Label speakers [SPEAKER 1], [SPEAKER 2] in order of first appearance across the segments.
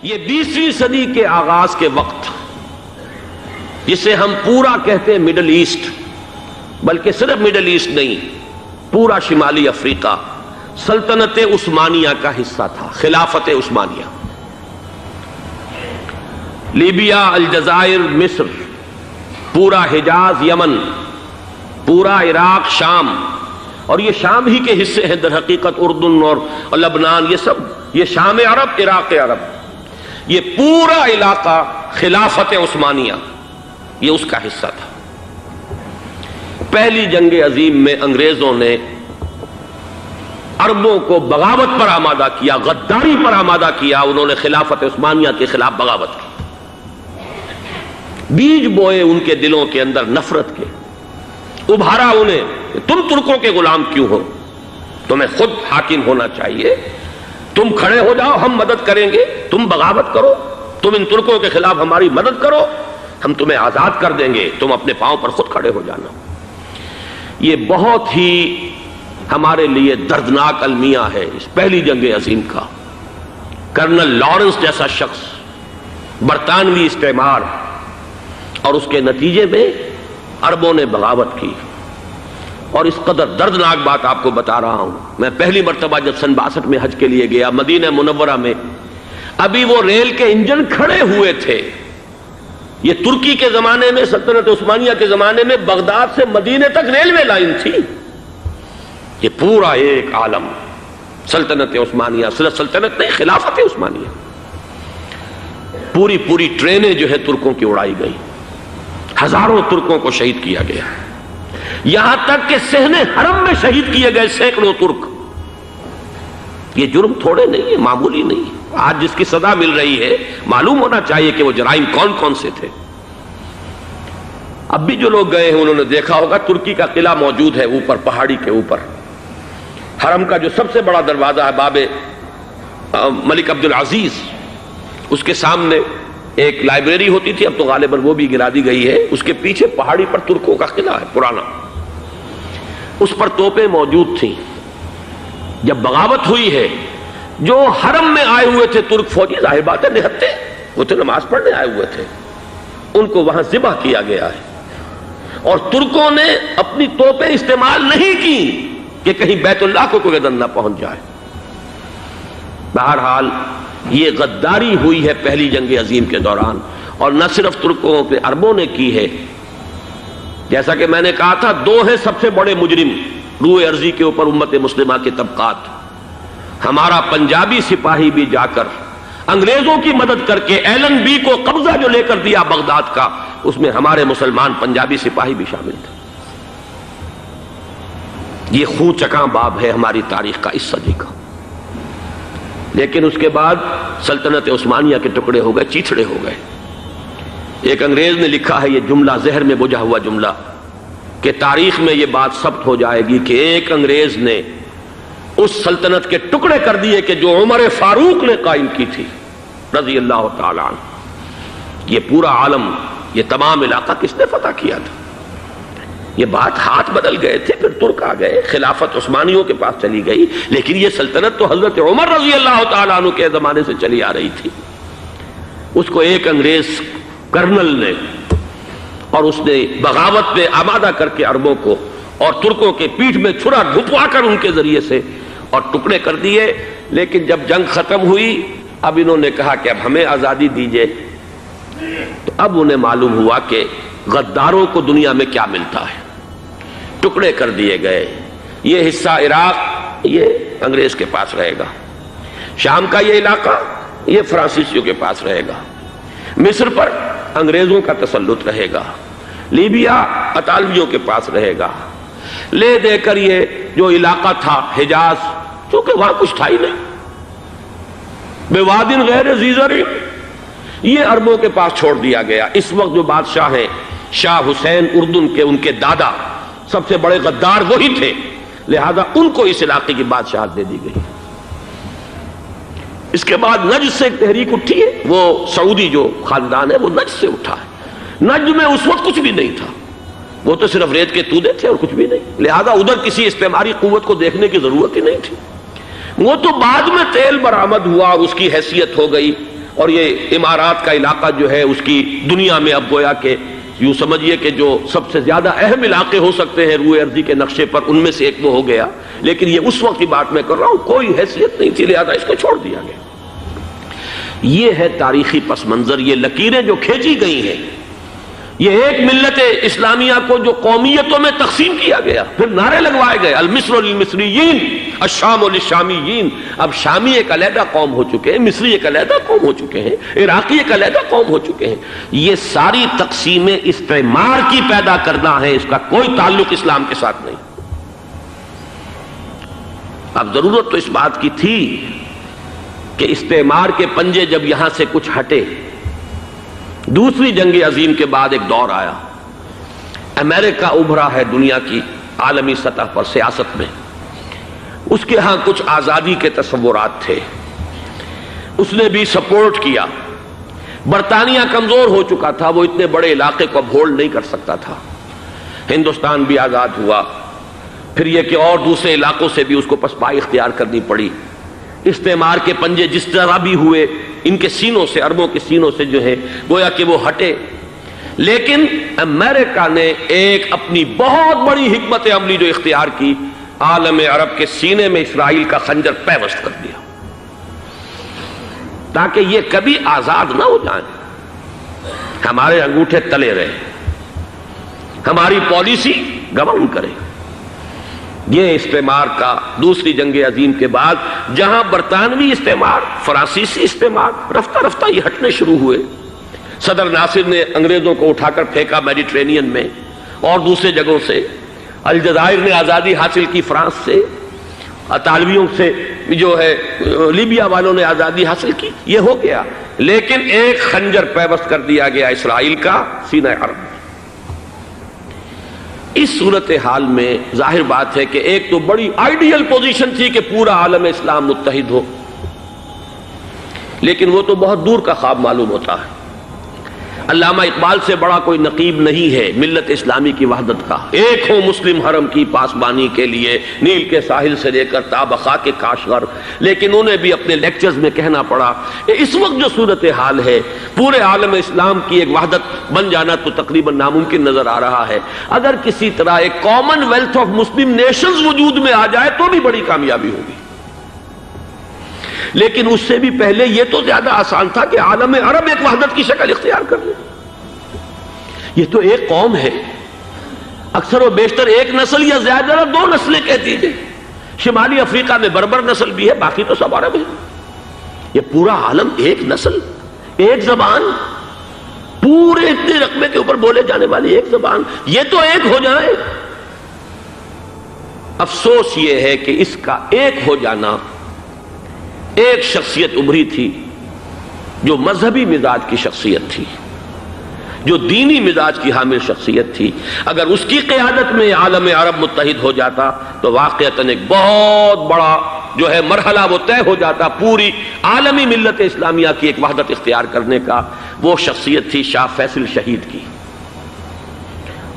[SPEAKER 1] یہ 20ویں صدی کے آغاز کے وقت جسے ہم پورا کہتے ہیں مڈل ایسٹ، بلکہ صرف مڈل ایسٹ نہیں، پورا شمالی افریقہ سلطنت عثمانیہ کا حصہ تھا، خلافت عثمانیہ۔ لیبیا، الجزائر، مصر، پورا حجاز، یمن، پورا عراق، شام، اور یہ شام ہی کے حصے ہیں در حقیقت، اردن اور لبنان، یہ سب، یہ شام عرب، عراق عرب، یہ پورا علاقہ خلافت عثمانیہ یہ اس کا حصہ تھا۔ پہلی جنگ عظیم میں انگریزوں نے عربوں کو بغاوت پر آمادہ کیا، غداری پر آمادہ کیا، انہوں نے خلافت عثمانیہ کے خلاف بغاوت کی، بیج بوئے ان کے دلوں کے اندر نفرت کے، ابھارا انہیں، تم ترکوں کے غلام کیوں ہو، تمہیں خود حاکم ہونا چاہیے، تم کھڑے ہو جاؤ، ہم مدد کریں گے، تم بغاوت کرو، تم ان ترکوں کے خلاف ہماری مدد کرو، ہم تمہیں آزاد کر دیں گے، تم اپنے پاؤں پر خود کھڑے ہو جانا۔ یہ بہت ہی ہمارے لیے دردناک المیہ ہے اس پہلی جنگ عظیم کا۔ کرنل لارنس جیسا شخص، برطانوی استعمار، اور اس کے نتیجے میں عربوں نے بغاوت کی۔ اور اس قدر دردناک بات آپ کو بتا رہا ہوں، میں پہلی مرتبہ جب سن 62 میں حج کے لیے گیا مدینہ منورہ میں، ابھی وہ ریل کے انجن کھڑے ہوئے تھے۔ یہ ترکی کے زمانے میں، سلطنت عثمانیہ کے زمانے میں بغداد سے مدینے تک ریلوے لائن تھی۔ یہ پورا ایک عالم سلطنت عثمانیہ، صرف سلطنت نہیں، خلافت عثمانیہ، پوری ٹرینیں جو ہے ترکوں کی اڑائی گئی، ہزاروں ترکوں کو شہید کیا گیا، یہاں تک کہ صحن حرم میں شہید کیے گئے سینکڑوں ترک۔ یہ جرم تھوڑے نہیں ہے، معمولی نہیں ہے۔ آج جس کی سزا مل رہی ہے، معلوم ہونا چاہیے کہ وہ جرائم کون کون سے تھے۔ اب بھی جو لوگ گئے ہیں انہوں نے دیکھا ہوگا، ترکی کا قلعہ موجود ہے اوپر پہاڑی کے اوپر، حرم کا جو سب سے بڑا دروازہ ہے باب ملک عبدالعزیز، اس کے سامنے ایک لائبریری ہوتی تھی، اب تو غالباً وہ بھی گرا دی گئی ہے، اس کے پیچھے پہاڑی پر ترکوں کا قلعہ ہے پرانا، اس پر توپیں موجود تھیں۔ جب بغاوت ہوئی ہے، جو حرم میں آئے ہوئے تھے ترک فوجی، ظاہر بات ہے نہتے، وہ تو نماز پڑھنے آئے ہوئے تھے، ان کو وہاں ذبح کیا گیا ہے۔ اور ترکوں نے اپنی توپیں استعمال نہیں کی کہ کہیں بیت اللہ کو کوئی گدن نہ پہنچ جائے۔ بہرحال یہ غداری ہوئی ہے پہلی جنگ عظیم کے دوران، اور نہ صرف ترکوں کے، عربوں نے کی ہے۔ جیسا کہ میں نے کہا تھا، دو ہیں سب سے بڑے مجرم روئے ارضی کے اوپر امت مسلمہ کے طبقات۔ ہمارا پنجابی سپاہی بھی جا کر انگریزوں کی مدد کر کے ایلن بی کو قبضہ جو لے کر دیا بغداد کا، اس میں ہمارے مسلمان پنجابی سپاہی بھی شامل تھے۔ یہ خون چکاں باب ہے ہماری تاریخ کا اس صدی کا۔ لیکن اس کے بعد سلطنت عثمانیہ کے ٹکڑے ہو گئے، چیتھڑے ہو گئے۔ ایک انگریز نے لکھا ہے یہ جملہ، زہر میں بجھا ہوا جملہ، کہ تاریخ میں یہ بات ثبت ہو جائے گی کہ ایک انگریز نے اس سلطنت کے ٹکڑے کر دیے کہ جو عمر فاروق نے قائم کی تھی رضی اللہ تعالیٰ عنہ۔ یہ پورا عالم، یہ تمام علاقہ کس نے فتح کیا تھا؟ یہ بات ہاتھ بدل گئے تھے، پھر ترک آ گئے، خلافت عثمانیوں کے پاس چلی گئی، لیکن یہ سلطنت تو حضرت عمر رضی اللہ تعالیٰ عنہ کے زمانے سے چلی آ رہی تھی۔ اس کو ایک انگریز کرنل نے، اور اس نے بغاوت پہ آمادہ کر کے عربوں کو اور ترکوں کے پیٹھ میں چھرا ڈھپوا کر ان کے ذریعے سے اور ٹکڑے کر دیے۔ لیکن جب جنگ ختم ہوئی، اب انہوں نے کہا کہ اب ہمیں آزادی دیجیے، تو اب انہیں معلوم ہوا کہ غداروں کو دنیا میں کیا ملتا ہے۔ ٹکڑے کر دیے گئے۔ یہ حصہ عراق یہ انگریز کے پاس رہے گا، شام کا یہ علاقہ یہ فرانسیسیوں کے پاس رہے گا، مصر پر انگریزوں کا تسلط رہے گا، لیبیا اطالویوں کے پاس رہے گا۔ لے دے کر یہ جو علاقہ تھا حجاز، چونکہ وہاں کچھ تھا ہی نہیں، بوادن غیر ذی زرع، یہ عربوں کے پاس چھوڑ دیا گیا۔ اس وقت جو بادشاہ ہیں، شاہ حسین اردن کے، ان کے دادا سب سے بڑے غدار وہی تھے، لہذا ان کو اس علاقے کی بادشاہت دے دی گئی۔ اس کے بعد نجد سے ایک تحریک اٹھی ہے، وہ سعودی جو خاندان ہے وہ نجد سے اٹھا ہے۔ نجد میں اس وقت کچھ بھی نہیں تھا، وہ تو صرف ریت کے تودے تھے اور کچھ بھی نہیں، لہذا ادھر کسی استعماری قوت کو دیکھنے کی ضرورت ہی نہیں تھی۔ وہ تو بعد میں تیل برآمد ہوا اور اس کی حیثیت ہو گئی، اور یہ امارات کا علاقہ جو ہے اس کی دنیا میں اب گویا کہ یوں سمجھیے کہ جو سب سے زیادہ اہم علاقے ہو سکتے ہیں روئے ارضی کے نقشے پر، ان میں سے ایک وہ ہو گیا، لیکن یہ اس وقت کی بات میں کر رہا ہوں، کوئی حیثیت نہیں تھی، لہذا اس کو چھوڑ دیا گیا۔ یہ ہے تاریخی پس منظر، یہ لکیریں جو کھینچی گئی ہیں، یہ ایک ملت اسلامیہ کو جو قومیتوں میں تقسیم کیا گیا، پھر نعرے لگوائے گئے المصر للمصریین الشام للشامیین۔ اب شامی ایک علیحدہ قوم ہو چکے ہیں، مصری ایک علیحدہ قوم ہو چکے ہیں، عراقی ایک علیحدہ قوم ہو چکے ہیں۔ یہ ساری تقسیمیں استعمار کی پیدا کرنا ہے، اس کا کوئی تعلق اسلام کے ساتھ نہیں۔ اب ضرورت تو اس بات کی تھی کہ استعمار کے پنجے جب یہاں سے کچھ ہٹے، دوسری جنگ عظیم کے بعد ایک دور آیا، امریکہ ابھرا ہے دنیا کی عالمی سطح پر سیاست میں، اس کے ہاں کچھ آزادی کے تصورات تھے، اس نے بھی سپورٹ کیا۔ برطانیہ کمزور ہو چکا تھا، وہ اتنے بڑے علاقے کو اب ہولڈ نہیں کر سکتا تھا۔ ہندوستان بھی آزاد ہوا، پھر یہ کہ اور دوسرے علاقوں سے بھی اس کو پسپائی اختیار کرنی پڑی۔ استعمار کے پنجے جس طرح بھی ہوئے، ان کے سینوں سے، عربوں کے سینوں سے جو ہے گویا کہ وہ ہٹے، لیکن امریکہ نے ایک اپنی بہت بڑی حکمت عملی جو اختیار کی، عالم عرب کے سینے میں اسرائیل کا خنجر پیوست کر دیا، تاکہ یہ کبھی آزاد نہ ہو جائیں، ہمارے انگوٹھے تلے رہے، ہماری پالیسی گورن کرے۔ یہ استعمار کا دوسری جنگ عظیم کے بعد، جہاں برطانوی استعمار، فرانسیسی استعمار رفتہ رفتہ یہ ہٹنے شروع ہوئے۔ صدر ناصر نے انگریزوں کو اٹھا کر پھینکا میڈیٹرینین میں اور دوسرے جگہوں سے، الجزائر نے آزادی حاصل کی فرانس سے، اطالویوں سے جو ہے لیبیا والوں نے آزادی حاصل کی، یہ ہو گیا، لیکن ایک خنجر پیوست کر دیا گیا اسرائیل کا سینہ عرب میں۔ اس صورتحال میں ظاہر بات ہے کہ ایک تو بڑی آئیڈیل پوزیشن تھی کہ پورا عالم اسلام متحد ہو، لیکن وہ تو بہت دور کا خواب معلوم ہوتا ہے۔ علامہ اقبال سے بڑا کوئی نقیب نہیں ہے ملت اسلامی کی وحدت کا۔ ایک ہو مسلم حرم کی پاسبانی کے لیے، نیل کے ساحل سے لے کر تا بخاک کاشغر، لیکن انہیں بھی اپنے لیکچرز میں کہنا پڑا کہ اس وقت جو صورتحال ہے، پورے عالم اسلام کی ایک وحدت بن جانا تو تقریباً ناممکن نظر آ رہا ہے۔ اگر کسی طرح ایک common wealth of Muslim nations وجود میں آ جائے تو بھی بڑی کامیابی ہوگی، لیکن اس سے بھی پہلے یہ تو زیادہ آسان تھا کہ عالم عرب ایک وحدت کی شکل اختیار کر لے۔ یہ تو ایک قوم ہے، اکثر و بیشتر ایک نسل یا زیادہ دو نسلیں کہہ دیجئے، شمالی افریقہ میں بربر نسل بھی ہے، باقی تو سب عرب ہیں۔ یہ پورا عالم ایک نسل، ایک زبان، پورے اتنے رقبے کے اوپر بولے جانے والی ایک زبان، یہ تو ایک ہو جائے۔ افسوس یہ ہے کہ اس کا ایک ہو جانا، ایک شخصیت ابھری تھی جو مذہبی مزاج کی شخصیت تھی، جو دینی مزاج کی حامل شخصیت تھی، اگر اس کی قیادت میں عالم عرب متحد ہو جاتا تو واقعتاً ایک بہت بڑا جو ہے مرحلہ وہ طے ہو جاتا پوری عالمی ملت اسلامیہ کی ایک وحدت اختیار کرنے کا۔ وہ شخصیت تھی شاہ فیصل شہید کی،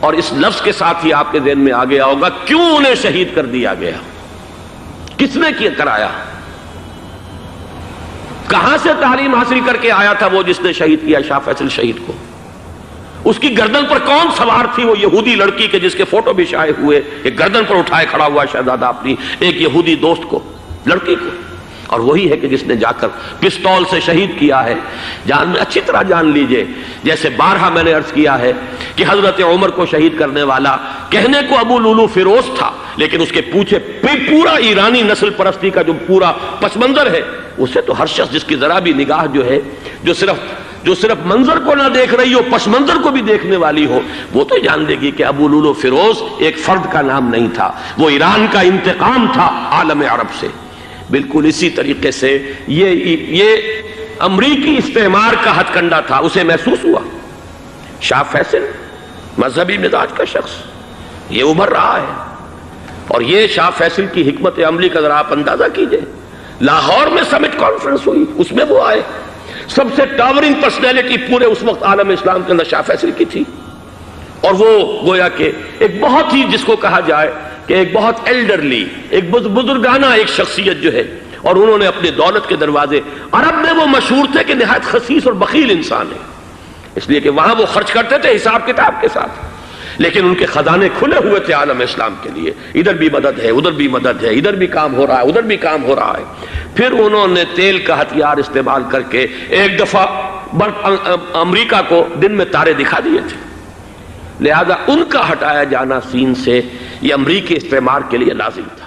[SPEAKER 1] اور اس لفظ کے ساتھ ہی آپ کے ذہن میں آ گیا ہوگا کیوں انہیں شہید کر دیا گیا، کس نے کیا کرایا، کہاں سے تعلیم حاصل کر کے آیا تھا وہ جس نے شہید کیا شاہ فیصل شہید کو، اس کی گردن پر کون سوار تھی، وہ یہودی لڑکی کے جس کے فوٹو بھی شائع ہوئے، ایک گردن پر اٹھائے کھڑا ہوا شہزادہ اپنی ایک یہودی دوست کو، لڑکی کو، اور وہی ہے کہ جس نے جا کر پستول سے شہید کیا ہے۔ جان میں اچھی طرح جان لیجئے، جیسے بارہا میں نے عرض کیا ہے کہ حضرت عمر کو شہید کرنے والا کہنے کو ابو لولو فیروز تھا، لیکن اس کے پیچھے پورا ایرانی نسل پرستی کا جو پورا پس منظر ہے، اسے تو ہر شخص جس کی ذرا بھی نگاہ جو ہے جو صرف منظر کو نہ دیکھ رہی ہو، پس منظر کو بھی دیکھنے والی ہو، وہ تو جان لے گی کہ ابو لولو فیروز ایک فرد کا نام نہیں تھا، وہ ایران کا انتقام تھا عالم عرب سے۔ بالکل اسی طریقے سے یہ امریکی استعمار کا ہتھ کنڈا تھا، اسے محسوس ہوا۔ شاہ فیصل مذہبی مزاج کا شخص یہ ابھر رہا ہے، اور یہ شاہ فیصل کی حکمت عملی کا ذرا آپ اندازہ کیجئے۔ لاہور میں سمٹ کانفرنس ہوئی، اس میں وہ آئے، سب سے ٹاورنگ پرسنالٹی پورے اس وقت عالم اسلام کے اندر شاہ فیصل کی تھی، اور وہ گویا کہ ایک بہت ہی جس کو کہا جائے کہ ایک بہت ایلڈرلی، ایک بزرگانہ ایک شخصیت جو ہے، اور انہوں نے اپنی دولت کے دروازے، عرب میں وہ مشہور تھے کہ نہایت خسیس اور بخیل انسان ہے، اس لیے کہ وہاں وہ خرچ کرتے تھے حساب کتاب کے ساتھ، لیکن ان کے خزانے کھلے ہوئے تھے عالم اسلام کے لیے، ادھر بھی مدد ہے، ادھر بھی مدد ہے، ادھر بھی کام ہو رہا ہے، ادھر بھی کام ہو رہا ہے۔ پھر انہوں نے تیل کا ہتھیار استعمال کر کے ایک دفعہ امریکہ کو دن میں تارے دکھا دیے تھے، لہذا ان کا ہٹایا جانا سین سے یہ امریکی استعمار کے لیے لازم تھا۔